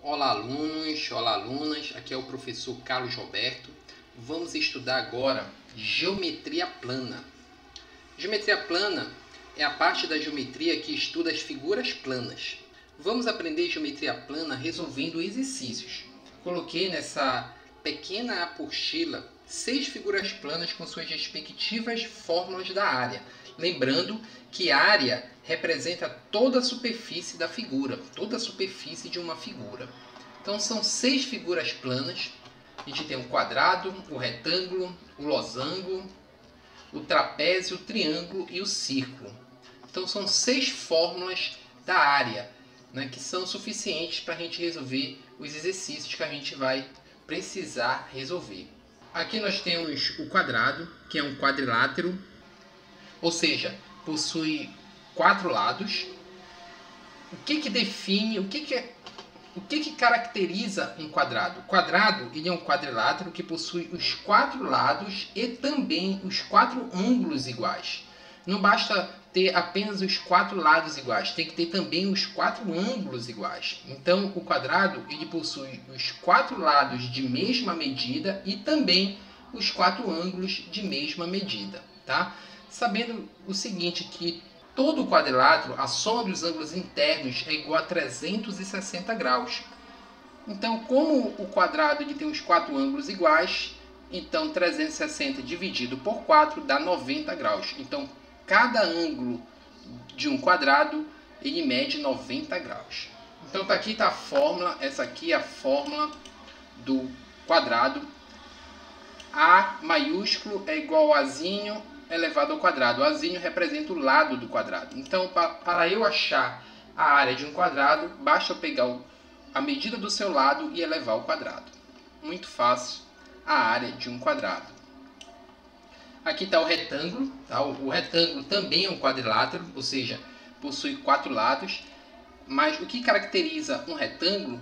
Olá alunos, olá alunas, aqui é o professor Carlos Roberto. Vamos estudar agora geometria plana. Geometria plana é a parte da geometria que estuda as figuras planas. Vamos aprender geometria plana resolvendo exercícios. Coloquei nessa pequena apostila 6 figuras planas com suas respectivas fórmulas da área. Lembrando que área representa toda a superfície da figura, toda a superfície de uma figura. Então são 6 figuras planas. A gente tem o quadrado, o retângulo, o losango, o trapézio, o triângulo e o círculo. Então são 6 fórmulas da área, né, que são suficientes para a gente resolver os exercícios que a gente vai precisar resolver. Aqui nós temos o quadrado, que é um quadrilátero, ou seja, possui 4 lados. O que define, o que caracteriza um quadrado? O quadrado ele é um quadrilátero que possui os 4 lados e também os 4 ângulos iguais. Não basta ter apenas os 4 lados iguais, tem que ter também os 4 ângulos iguais. Então, o quadrado ele possui os 4 lados de mesma medida e também os 4 ângulos de mesma medida, tá? Sabendo o seguinte, que todo quadrilátero, a soma dos ângulos internos é igual a 360 graus. Então, como o quadrado ele tem os 4 ângulos iguais, então 360 dividido por 4 dá 90 graus. Então, cada ângulo de um quadrado ele mede 90 graus. Então, aqui está a fórmula, essa aqui é a fórmula do quadrado. A maiúsculo é igual a Azinho elevado ao quadrado. O azinho representa o lado do quadrado. Então, para eu achar a área de um quadrado, basta eu pegar a medida do seu lado e elevar ao quadrado. Muito fácil a área de um quadrado. Aqui está o retângulo. Tá? O retângulo também é um quadrilátero, ou seja, possui 4 lados. Mas o que caracteriza um retângulo?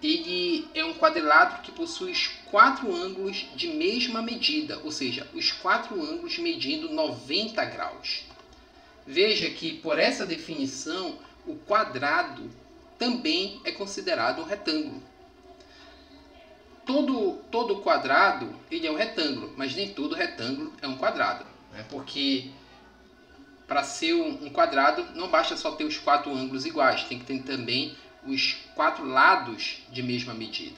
Ele é um quadrilátero que possui os 4 ângulos de mesma medida, ou seja, os 4 ângulos medindo 90 graus. Veja que, por essa definição, o quadrado também é considerado um retângulo. Todo quadrado ele é um retângulo, mas nem todo retângulo é um quadrado, né? Porque para ser um quadrado não basta só ter os 4 ângulos iguais, tem que ter também os 4 lados de mesma medida.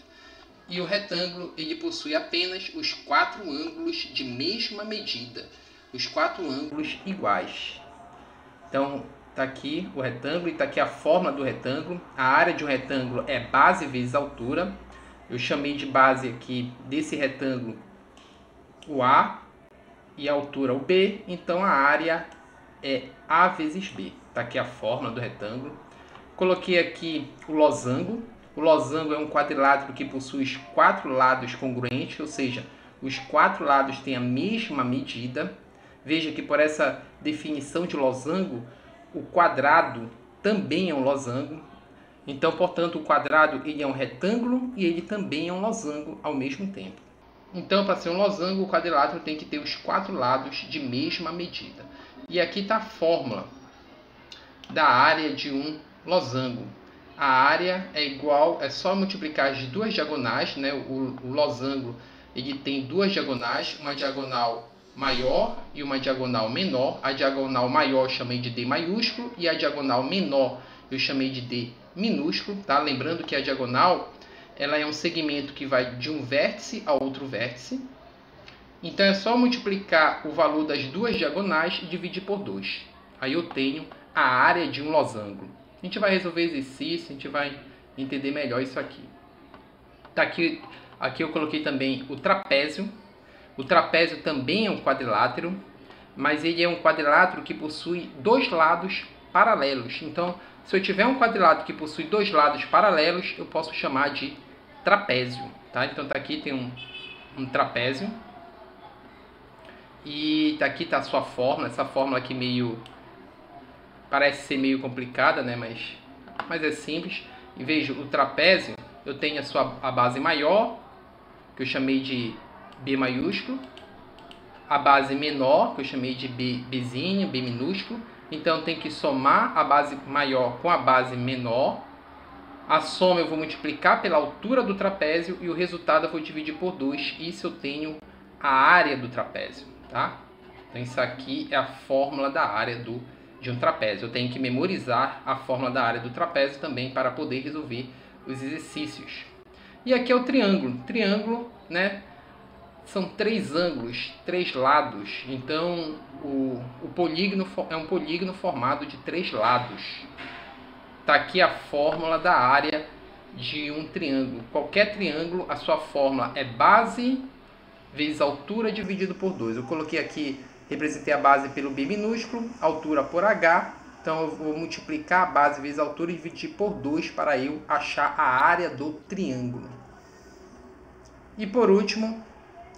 E o retângulo ele possui apenas os 4 ângulos de mesma medida, os 4 ângulos iguais. Então, está aqui o retângulo e está aqui a forma do retângulo. A área de um retângulo é base vezes altura. Eu chamei de base aqui desse retângulo o A e a altura o B. Então, a área é A vezes B. Está aqui a forma do retângulo. Coloquei aqui o losango. O losango é um quadrilátero que possui os 4 lados congruentes, ou seja, os 4 lados têm a mesma medida. Veja que por essa definição de losango, o quadrado também é um losango. Então, portanto, o quadrado ele é um retângulo e ele também é um losango ao mesmo tempo. Então, para ser um losango, o quadrilátero tem que ter os 4 lados de mesma medida. E aqui está a fórmula da área de um losango. A área é igual, é só multiplicar as duas diagonais, né? O losango ele tem 2 diagonais, uma diagonal maior e uma diagonal menor. A diagonal maior eu chamei de D maiúsculo e a diagonal menor eu chamei de D minúsculo, tá? Lembrando que a diagonal ela é um segmento que vai de um vértice a outro vértice. Então é só multiplicar o valor das duas diagonais e dividir por 2. Aí eu tenho a área de um losango. A gente vai resolver exercício, a gente vai entender melhor isso aqui. Tá aqui eu coloquei também o trapézio. O trapézio também é um quadrilátero, mas ele é um quadrilátero que possui 2 lados paralelos. Então, se eu tiver um quadrilátero que possui 2 lados paralelos, eu posso chamar de trapézio. Tá? Então, tá aqui tem um trapézio. E aqui está a sua fórmula. Essa fórmula aqui parece ser meio complicada, né? Mas é simples. E veja, o trapézio, eu tenho a base maior, que eu chamei de B maiúsculo. A base menor, que eu chamei de Bzinho, B minúsculo. Então, tem que somar a base maior com a base menor. A soma eu vou multiplicar pela altura do trapézio e o resultado eu vou dividir por 2. Isso eu tenho a área do trapézio, tá? Então isso aqui é a fórmula da área de um trapézio. Eu tenho que memorizar a fórmula da área do trapézio também para poder resolver os exercícios. E aqui é o triângulo. Triângulo, né? São 3 ângulos, 3 lados. Então o polígono é um polígono formado de 3 lados. Está aqui a fórmula da área de um triângulo. Qualquer triângulo, a sua fórmula é base vezes altura dividido por 2. Eu coloquei aqui, representei a base pelo B minúsculo, altura por H. Então eu vou multiplicar a base vezes a altura e dividir por 2 para eu achar a área do triângulo. E por último,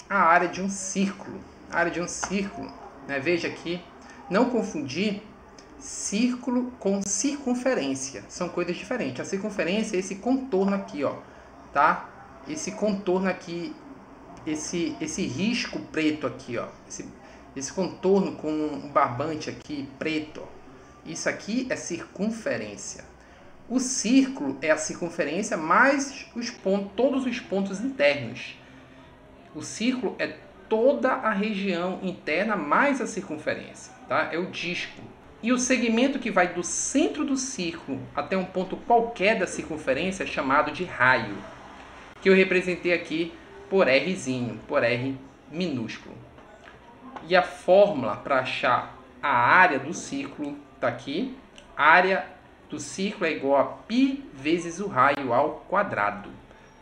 a área de um círculo. A área de um círculo, né? Veja aqui, não confundir círculo com circunferência. São coisas diferentes. A circunferência é esse contorno aqui, ó, tá? Esse contorno aqui, esse risco preto aqui, ó. Esse contorno com um barbante aqui preto, ó. Isso aqui é circunferência. O círculo é a circunferência mais todos os pontos internos. O círculo é toda a região interna mais a circunferência, tá? É o disco. E o segmento que vai do centro do círculo até um ponto qualquer da circunferência é chamado de raio, que eu representei aqui por Rzinho, por R minúsculo. E a fórmula para achar a área do círculo está aqui. A área do círculo é igual a π vezes o raio ao quadrado.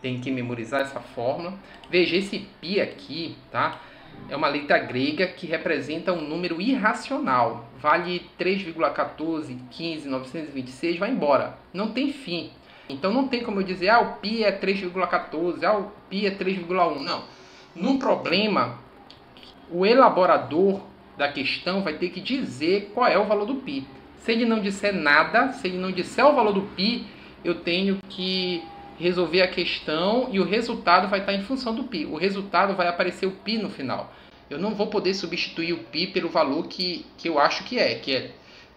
Tem que memorizar essa fórmula. Veja, esse π aqui, tá? É uma letra grega que representa um número irracional. Vale 3,14, 15, 926, vai embora. Não tem fim. Então não tem como eu dizer, o π é 3,14, o π é 3,1. Não. No problema, o elaborador da questão vai ter que dizer qual é o valor do π. Se ele não disser nada, se ele não disser o valor do π, eu tenho que resolver a questão e o resultado vai estar em função do π. O resultado vai aparecer o π no final. Eu não vou poder substituir o π pelo valor que eu acho que é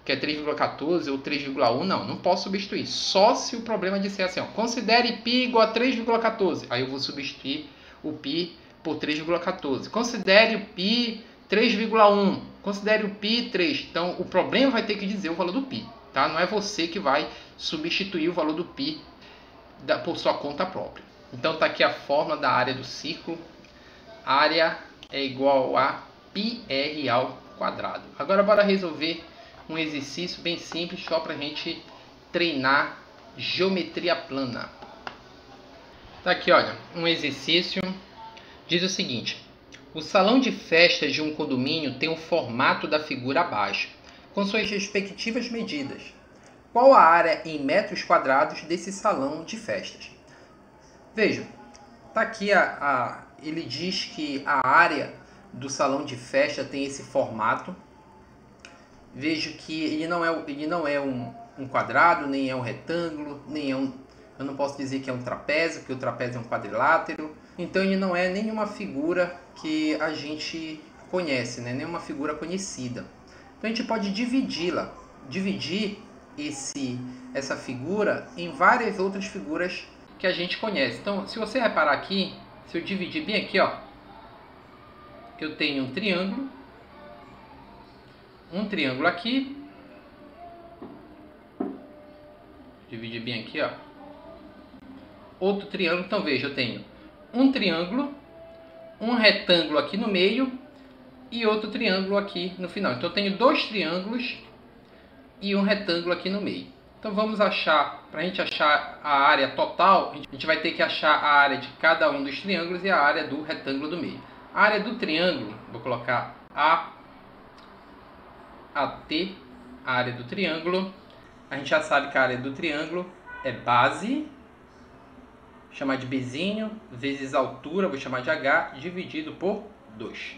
3,14 ou 3,1. Não posso substituir. Só se o problema disser assim, ó, considere π igual a 3,14. Aí eu vou substituir o π por 3,14. Considere o π 3,1. Considere o π 3. Então o problema vai ter que dizer o valor do π. Tá? Não é você que vai substituir o valor do π por sua conta própria. Então está aqui a fórmula da área do círculo. Área é igual a πr ao quadrado. Agora bora resolver um exercício bem simples só para a gente treinar geometria plana. Tá aqui, olha, um exercício diz o seguinte: o salão de festas de um condomínio tem o formato da figura abaixo, com suas respectivas medidas. Qual a área em metros quadrados desse salão de festas? Vejam, tá aqui ele diz que a área do salão de festa tem esse formato. Vejo que ele não é um quadrado, nem é um retângulo, nem é eu não posso dizer que é um trapézio, porque o trapézio é um quadrilátero. Então ele não é nenhuma figura que a gente conhece, né? Nenhuma figura conhecida. Então a gente pode dividir essa figura em várias outras figuras que a gente conhece. Então, se você reparar aqui, se eu dividir bem aqui, ó, eu tenho um triângulo aqui, dividir bem aqui, ó, outro triângulo. Então veja, eu tenho um triângulo, um retângulo aqui no meio e outro triângulo aqui no final. Então eu tenho 2 triângulos e um retângulo aqui no meio. Então vamos achar, para a gente achar a área total, a gente vai ter que achar a área de cada um dos triângulos e a área do retângulo do meio. A área do triângulo, vou colocar AT, a área do triângulo. A gente já sabe que a área do triângulo é base, vou chamar de Bzinho, vezes altura, vou chamar de H, dividido por 2.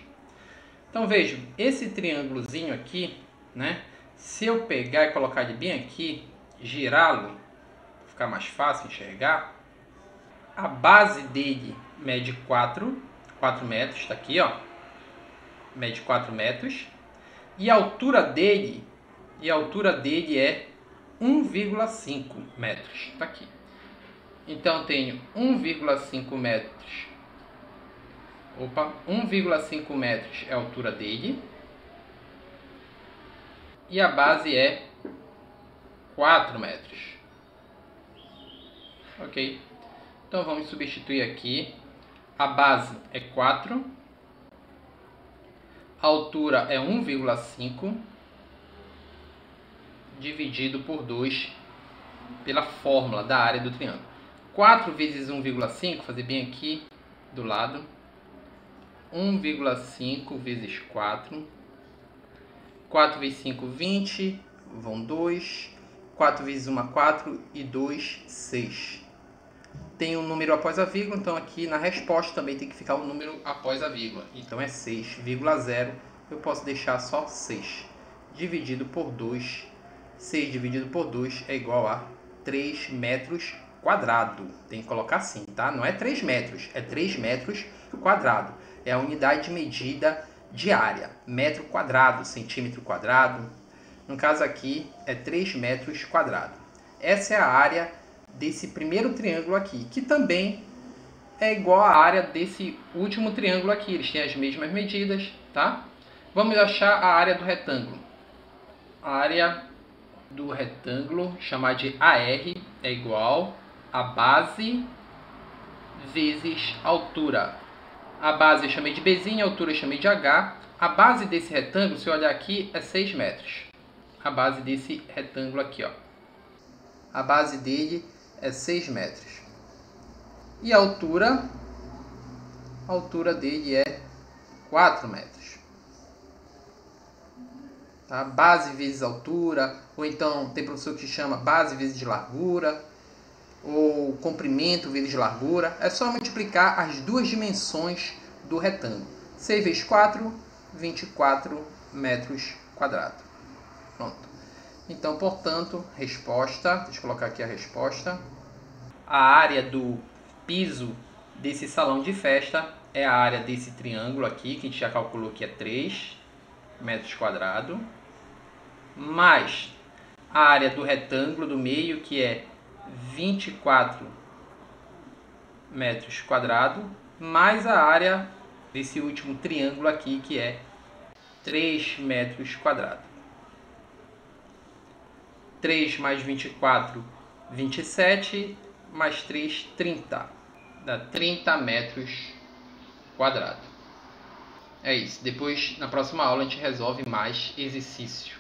Então vejam, esse triângulozinho aqui, né? Se eu pegar e colocar ele bem aqui, girá-lo, ficar mais fácil enxergar, a base dele mede 4 metros, está aqui, ó, mede 4 metros, e a altura dele é 1,5 metros, está aqui. Então tenho 1,5 metros. 1,5 metros é a altura dele. E a base é 4 metros. Ok? Então vamos substituir aqui. A base é 4. A altura é 1,5 dividido por 2 pela fórmula da área do triângulo. 4 vezes 1,5, fazer bem aqui do lado. 1,5 vezes 4. 4 vezes 5, 20. Vão 2. 4 vezes 1, 4. E 2, 6. Tem um número após a vírgula, então aqui na resposta também tem que ficar o número após a vírgula. Então é 6,0. Eu posso deixar só 6. Dividido por 2. 6 dividido por 2 é igual a 3 metros quadrado. Tem que colocar assim, tá? Não é 3 metros, é 3 metros quadrado. É a unidade de medida de área. Metro quadrado, centímetro quadrado. No caso aqui é 3 metros quadrados. Essa é a área desse primeiro triângulo aqui, que também é igual à área desse último triângulo aqui. Eles têm as mesmas medidas, tá? Vamos achar a área do retângulo. A área do retângulo, chamada de AR, é igual a base vezes altura. A base eu chamei de Bzinho, a altura eu chamei de H. A base desse retângulo, se eu olhar aqui, é 6 metros. A base desse retângulo aqui, ó. A base dele é 6 metros. E a altura dele é 4 metros. Tá? Base vezes altura, ou então tem professor que chama base vezes largura, ou comprimento vezes largura. É só multiplicar as duas dimensões do retângulo. 6 vezes 4, 24 metros quadrados. Pronto. Então, portanto, resposta, deixa eu colocar aqui a resposta. A área do piso desse salão de festa é a área desse triângulo aqui, que a gente já calculou que é 3 metros quadrados, mais a área do retângulo do meio, que é 24 metros quadrados, mais a área desse último triângulo aqui, que é 3 metros quadrados. 3 mais 24, 27, mais 3, 30. Dá 30 metros quadrados. É isso. Depois, na próxima aula, a gente resolve mais exercício.